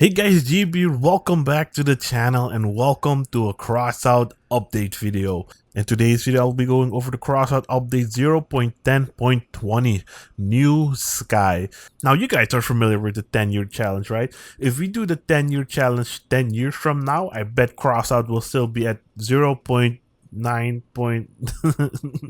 Hey guys, GB, welcome back to the channel and welcome to a Crossout update video. In today's video, I'll be going over the Crossout update 0.10.20 New Sky. Now, you guys are familiar with the 10-year challenge, right? If we do the 10-year challenge 10 years from now, I bet Crossout will still be at 0.9 point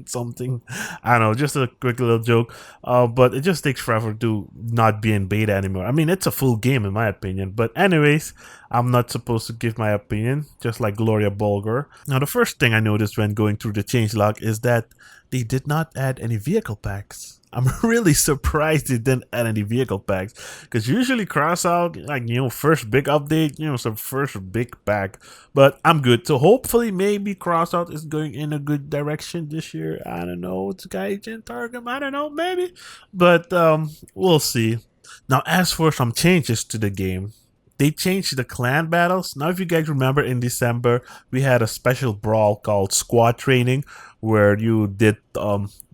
something. I don't know, just a quick little joke. But it just takes forever to not be in beta anymore. I mean, it's a full game in my opinion. But anyways, I'm not supposed to give my opinion, just like Gloria Bulger. Now, the first thing I noticed when going through the changelog is that they did not add any vehicle packs. I'm really surprised they didn't add any vehicle packs, because usually Crossout, like, first big update, some first big pack. But I'm good. So hopefully, maybe Crossout is going in a good direction this year. I don't know. It's Gaijin Targum. I don't know. Maybe. But we'll see. Now, as for some changes to the game, they changed the clan battles. Now, if you guys remember, in December, we had a special brawl called Squad Training, where you did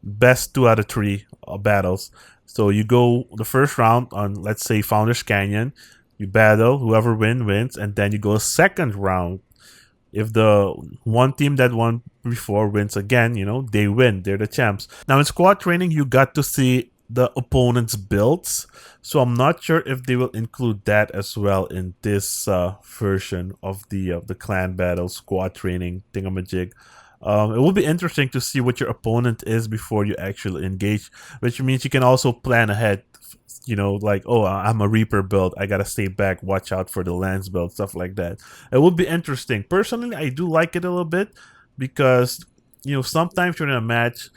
best 2 out of 3 battles. So you go the first round on, let's say, Founders Canyon. You battle, whoever wins, and then you go a second round. If the one team that won before wins again, they win. They're the champs. Now, in Squad Training, you got to see the opponent's builds, so I'm not sure if they will include that as well in this version of the clan battle Squad Training thingamajig. It will be interesting to see what your opponent is before you actually engage, which means you can also plan ahead. Like, oh, I'm a Reaper build, I gotta stay back, watch out for the Lance build, stuff like that. It would be interesting. Personally, I do like it a little bit, because sometimes during a match,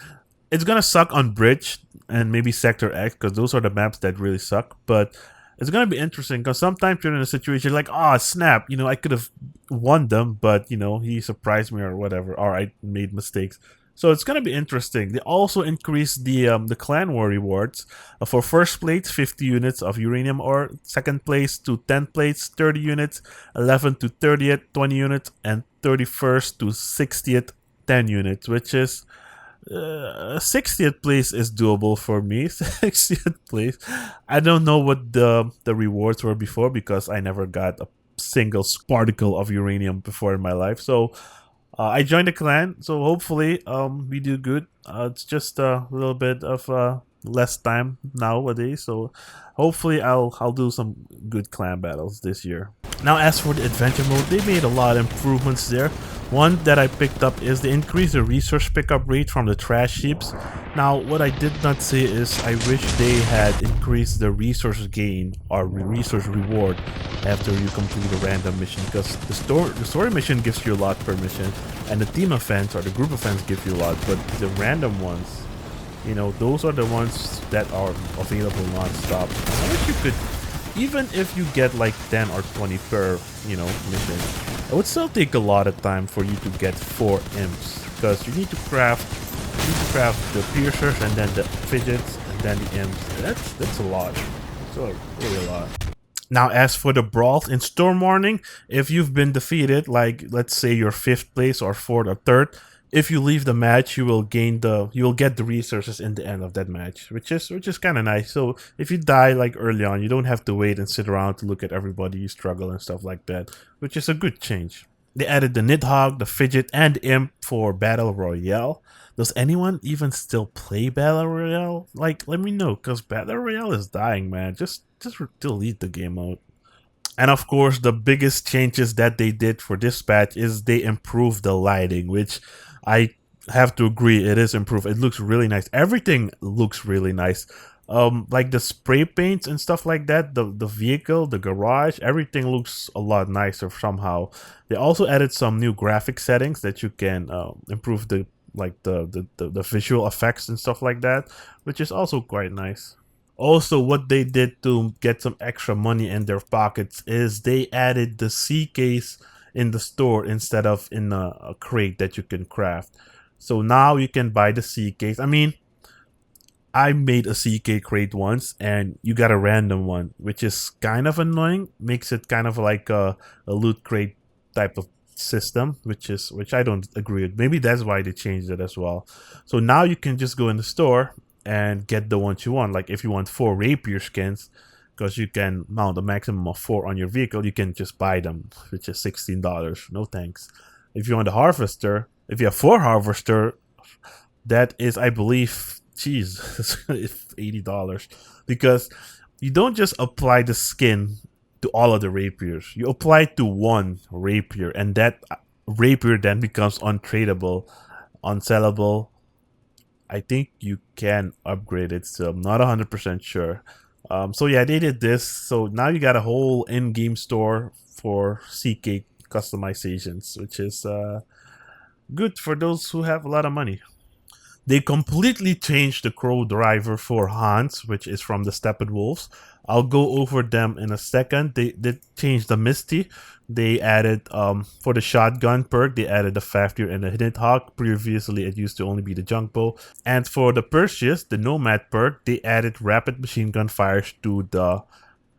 it's gonna suck on Bridge and maybe Sector X, because those are the maps that really suck. But it's gonna be interesting, because sometimes you're in a situation like, oh snap, I could have won them, but he surprised me or whatever, or I made mistakes. So it's gonna be interesting. They also increased the clan war rewards. For first place, 50 units of uranium ore. Second place to 10 plates, 30 units. 11th to 30th, 20 units, and 31st to 60th, 10 units, which is 60th place is doable for me. 60th place. I don't know what the rewards were before, because I never got a single particle of uranium before in my life. So I joined the clan, so hopefully we do good. It's just a little bit of less time nowadays, so hopefully I'll do some good clan battles this year. Now, as for the adventure mode, they made a lot of improvements there. One that I picked up is they increased the resource pickup rate from the trash heaps. Now, what I did not say is I wish they had increased the resource gain or resource reward after you complete a random mission, because the story mission gives you a lot per mission, and the team events or the group events give you a lot, but the random ones, those are the ones that are available non-stop. I wish you could, even if you get like 10 or 20 per, mission, it would still take a lot of time for you to get 4 imps, because you need to craft the piercers, and then the fidgets, and then the imps. That's a lot. It's really a lot. Now, as for the brawls in Storm Warning, if you've been defeated, like let's say you're 5th place or 4th or 3rd, if you leave the match, you will get the resources in the end of that match, which is kind of nice. So if you die like early on, you don't have to wait and sit around to look at everybody you struggle and stuff like that, which is a good change. They added the Nidhogg, the Fidget, and the Imp for Battle Royale. Does anyone even still play Battle Royale? Like, let me know, because Battle Royale is dying, man. Just delete the game mode. And of course, the biggest changes that they did for this patch is they improved the lighting, which I have to agree, it is improved. It looks really nice. Everything looks really nice. Like the spray paints and stuff like that, the vehicle, the garage, everything looks a lot nicer somehow. They also added some new graphic settings that you can improve the visual effects and stuff like that, which is also quite nice. Also, what they did to get some extra money in their pockets is they added the C case in the store instead of in a crate that you can craft. So now you can buy the C case. I mean, I made a CK crate once, and you got a random one, which is kind of annoying. Makes it kind of like a loot crate type of system, which I don't agree with. Maybe that's why they changed it as well. So now you can just go in the store and get the ones you want. Like if you want 4 rapier skins, because you can mount a maximum of 4 on your vehicle. You can just buy them, which is $16. No thanks. If you want a harvester, if you have 4 harvester, that is, I believe, geez, $80, because you don't just apply the skin to all of the rapiers. You apply it to one rapier, and that rapier then becomes untradeable, unsellable. I think you can upgrade it, so I'm not 100% sure. So yeah, they did this. So now you got a whole in-game store for CK customizations, which is good for those who have a lot of money. They completely changed the crow driver for Hans, which is from the Steppenwolves. I'll go over them in a second. They changed the Misty. They added, for the shotgun perk, they added the Fafnir and the Nidhogg. Previously, it used to only be the junk bow. And for the Perseus, the Nomad perk, they added rapid machine gun fires to the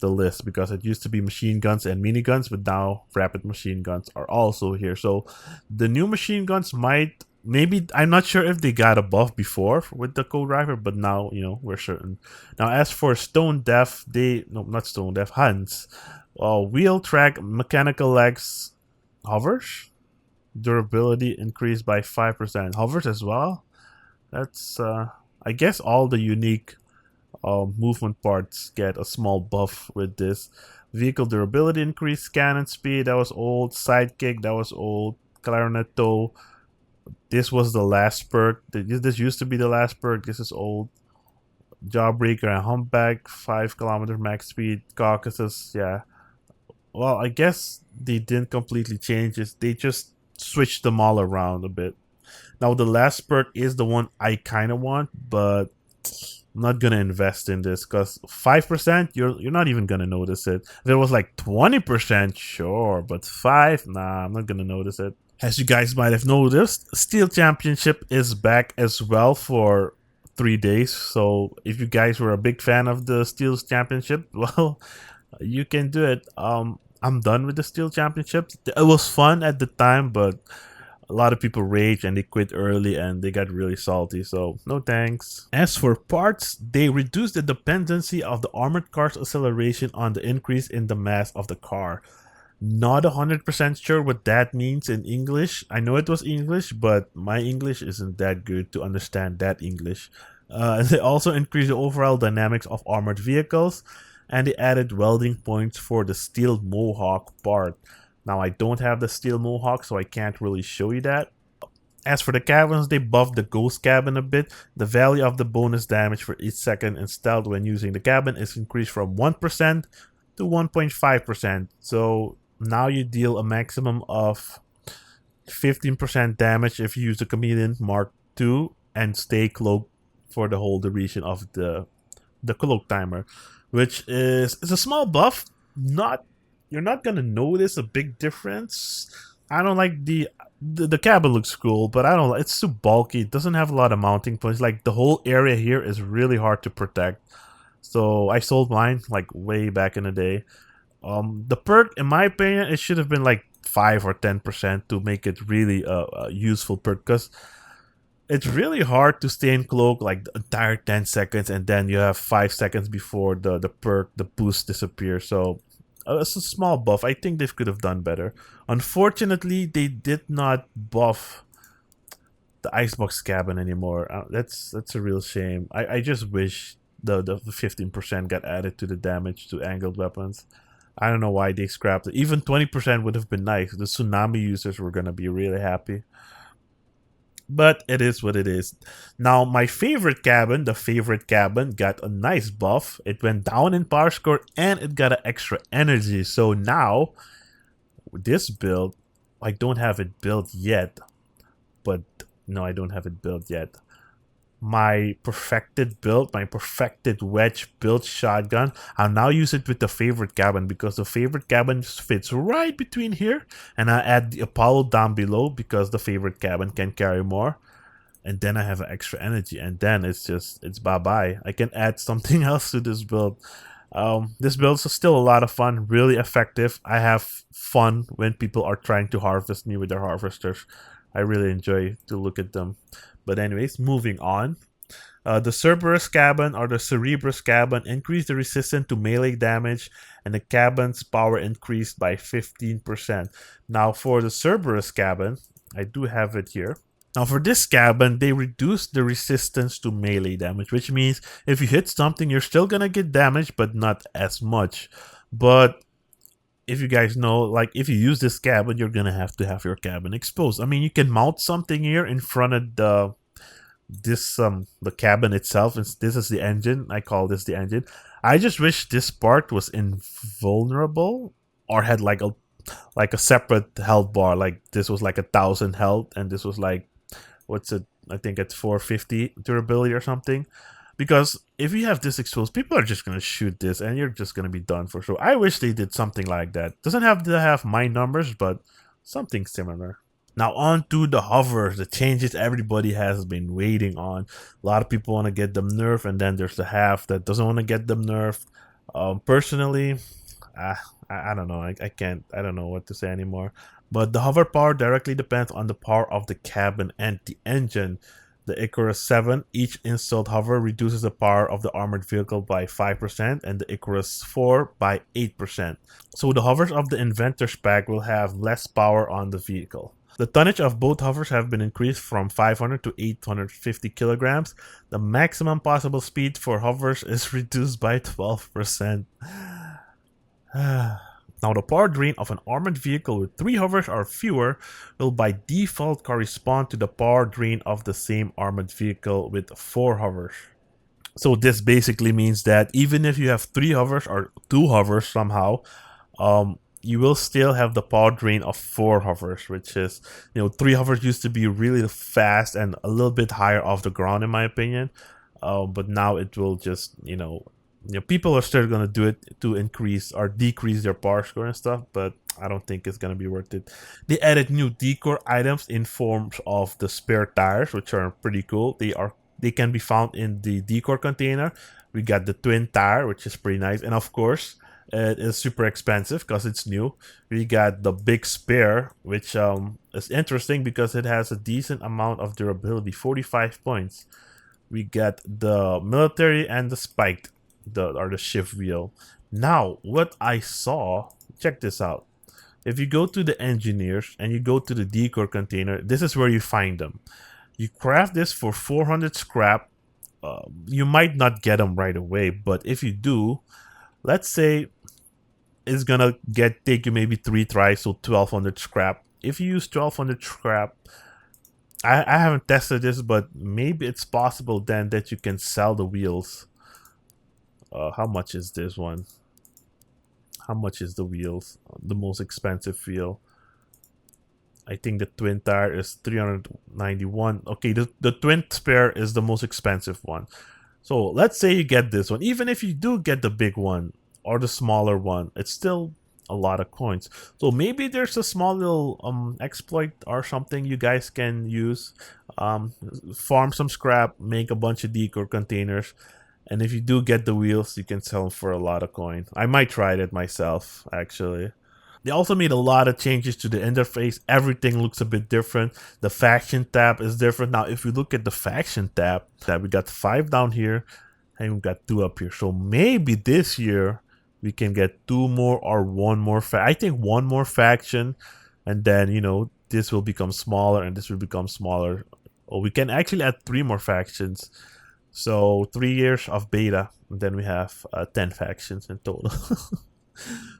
list, because it used to be machine guns and miniguns, but now rapid machine guns are also here. So the new machine guns might, maybe, I'm not sure if they got a buff before with the co-driver, but now, you know, we're certain. Now, as for Stone Deaf, not Stone Deaf, Hans. Wheel track, mechanical legs, hovers. Durability increased by 5%. Hovers as well. That's, I guess all the unique movement parts get a small buff with this. Vehicle durability increase, cannon speed, that was old. Sidekick, that was old. Clarinetto, this was the last perk. This used to be the last perk. This is old. Jawbreaker and Humpback, 5 km max speed. Caucasus, yeah. Well, I guess they didn't completely change it. They just switched them all around a bit. Now the last perk is the one I kind of want, but I'm not gonna invest in this, because 5%, you're not even gonna notice it. If it was like 20%, sure, but 5, nah, I'm not gonna notice it. As you guys might have noticed, Steel Championship is back as well for 3 days. So if you guys were a big fan of the Steel Championship, well, you can do it. I'm done with the Steel Championship. It was fun at the time, but a lot of people rage and they quit early and they got really salty, so no thanks. As for parts, they reduced the dependency of the armored car's acceleration on the increase in the mass of the car. Not 100% sure what that means in English. I know it was English, but my English isn't that good to understand that English. They also increased the overall dynamics of armored vehicles, and they added welding points for the steel mohawk part. Now, I don't have the steel mohawk, so I can't really show you that. As for the cabins, they buffed the ghost cabin a bit. The value of the bonus damage for each second in stealth when using the cabin is increased from 1% to 1.5%. So now you deal a maximum of 15% damage if you use the Chameleon Mark II and stay cloaked for the whole duration of the cloak timer, which is a small buff. You're not gonna notice a big difference. I don't like the cabin looks cool, but I don't. It's too bulky. It doesn't have a lot of mounting points. Like the whole area here is really hard to protect. So I sold mine like way back in the day. The perk, in my opinion, it should have been like 5 or 10% to make it really a useful perk, because it's really hard to stay in cloak like the entire 10 seconds, and then you have 5 seconds before the perk, the boost disappears. So it's a small buff. I think they could have done better. Unfortunately, they did not buff the icebox cabin anymore. That's a real shame. I just wish the 15% got added to the damage to angled weapons. I don't know why they scrapped it. Even 20% would have been nice. The tsunami users were gonna be really happy. But it is what it is. Now, my favorite cabin, the favorite cabin, got a nice buff. It went down in power score and it got an extra energy. So now, this build, I don't have it built yet. But no, I don't have it built yet. My perfected build, my perfected wedge build shotgun, I'll now use it with the favorite cabin, because the favorite cabin fits right between here, and I add the Apollo down below because the favorite cabin can carry more, and then I have an extra energy, and then it's bye-bye. I can add something else to this build. This build is still a lot of fun, really effective. I have fun when people are trying to harvest me with their harvesters. I really enjoy to look at them. But anyways, moving on. The Cerberus cabin or the Cerebrus cabin increased the resistance to melee damage, and the cabin's power increased by 15%. Now for the Cerberus cabin, I do have it here. Now for this cabin, they reduced the resistance to melee damage, which means if you hit something, you're still gonna get damage, but not as much. But if you guys know, like if you use this cabin, you're gonna have to have your cabin exposed. I mean, you can mount something here in front of the cabin itself. This is the engine. I call this the engine. I just wish this part was invulnerable or had like a separate health bar. Like this was like 1,000 health, and this was like, what's it? I think it's 450 durability or something. Because if you have this exposed, people are just gonna shoot this, and you're just gonna be done for sure. I wish they did something like that. Doesn't have to have my numbers, but something similar. Now on to the hovers, the changes everybody has been waiting on. A lot of people want to get them nerfed, and then there's the half that doesn't want to get them nerfed. Personally, I don't know. I can't. I don't know what to say anymore. But the hover power directly depends on the power of the cabin and the engine. The Icarus 7, each installed hover reduces the power of the armored vehicle by 5%, and the Icarus 4 by 8%. So the hovers of the Inventor's Pack will have less power on the vehicle. The tonnage of both hovers have been increased from 500 to 850 kilograms. The maximum possible speed for hovers is reduced by 12%. Now the power drain of an armored vehicle with 3 hovers or fewer will by default correspond to the power drain of the same armored vehicle with 4 hovers. So this basically means that even if you have 3 hovers or 2 hovers somehow, you will still have the power drain of 4 hovers, which is, 3 hovers used to be really fast and a little bit higher off the ground in my opinion. But now it will just, people are still going to do it to increase or decrease their power score and stuff, but I don't think it's going to be worth it. They added new decor items in forms of the spare tires, which are pretty cool. They can be found in the decor container. We got the twin tire, which is pretty nice, and of course it is super expensive because it's new. We got the big spare, which is interesting because it has a decent amount of durability, 45 points. We got the military and the spiked, the shift wheel. Now, what I saw, check this out. If you go to the engineers and you go to the decor container, this is where you find them. You craft this for 400 scrap. You might not get them right away, but if you do, let's say it's gonna take you maybe 3 tries, so 1200 scrap. If you use 1200 scrap, I haven't tested this, but maybe it's possible then that you can sell the wheels. How much is this one? How much is the wheels? The most expensive wheel. I think the twin tire is 391. Okay, the twin spare is the most expensive one. So let's say you get this one. Even if you do get the big one or the smaller one, it's still a lot of coins. So maybe there's a small little exploit or something you guys can use. Farm some scrap, make a bunch of decor containers, and if you do get the wheels, you can sell them for a lot of coin. I might try that myself, actually. They also made a lot of changes to the interface. Everything looks a bit different. The faction tab is different. Now, if we look at the faction tab, we got 5 down here, and we got 2 up here. So maybe this year we can get 2 more or 1 more. I think 1 more faction, and then this will become smaller, and this will become smaller. Or we can actually add 3 more factions. So 3 years of beta, and then we have 10 factions in total.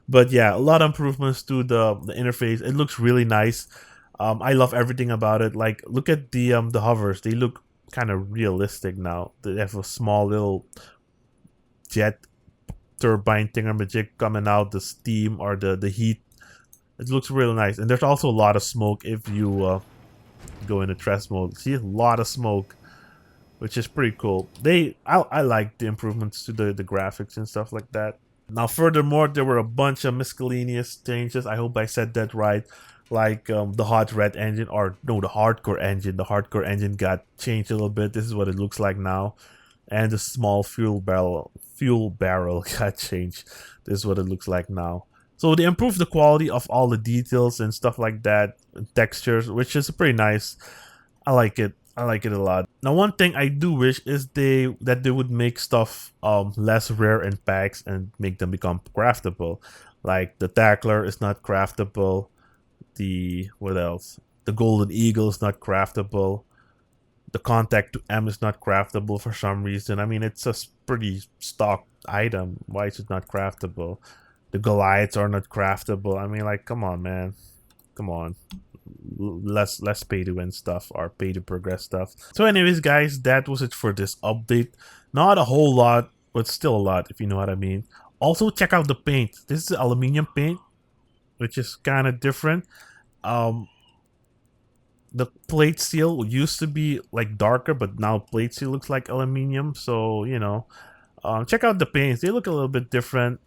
But yeah, a lot of improvements to the interface. It looks really nice. I love everything about it. Like, look at the hovers. They look kind of realistic now. They have a small little jet turbine thingamajig coming out, the steam or the heat. It looks really nice. And there's also a lot of smoke if you go into trust mode. See, a lot of smoke, which is pretty cool. I like the improvements to the graphics and stuff like that. Now, furthermore, there were a bunch of miscellaneous changes. I hope I said that right. Like the hot red engine, or no, the hardcore engine. The hardcore engine got changed a little bit. This is what it looks like now. And the small fuel barrel got changed. This is what it looks like now. So they improved the quality of all the details and stuff like that, and textures, which is pretty nice. I like it. I like it a lot. Now, one thing I do wish is they would make stuff less rare in packs and make them become craftable. Like the tackler is not craftable. The what else? The golden eagle is not craftable. The contact to M is not craftable for some reason. I mean, it's a pretty stock item. Why is it not craftable? The Goliaths are not craftable. I mean, like, come on, man. Come on. Less pay to win stuff or pay to progress stuff. So anyways, guys, that was it for this update. Not a whole lot, but still a lot, if you know what I mean. Also, check out the paint. This is aluminum paint, which is kind of different. Um, the plate seal used to be like darker, but now plate seal looks like aluminum. So check out the paints. They look a little bit different.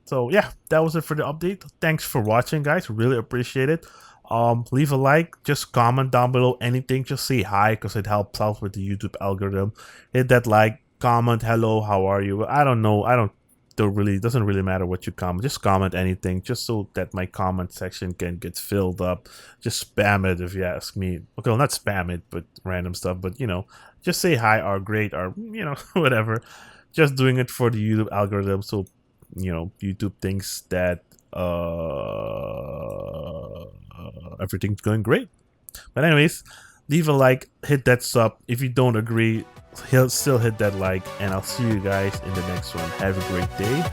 So yeah, that was it for the update. Thanks for watching, guys. Really appreciate it. Leave a like, just comment down below anything, just say hi because it helps out with the YouTube algorithm. Hit that like, comment, hello, how are you? I don't know. Doesn't really matter what you comment. Just comment anything, just so that my comment section can get filled up. Just spam it if you ask me. Okay, well, not spam it, but random stuff. But just say hi or great or whatever. Just doing it for the YouTube algorithm, so YouTube thinks that everything's going great. But anyways, leave a like, hit that sub. If you don't agree, still hit that like, and I'll see you guys in the next one. Have a great day.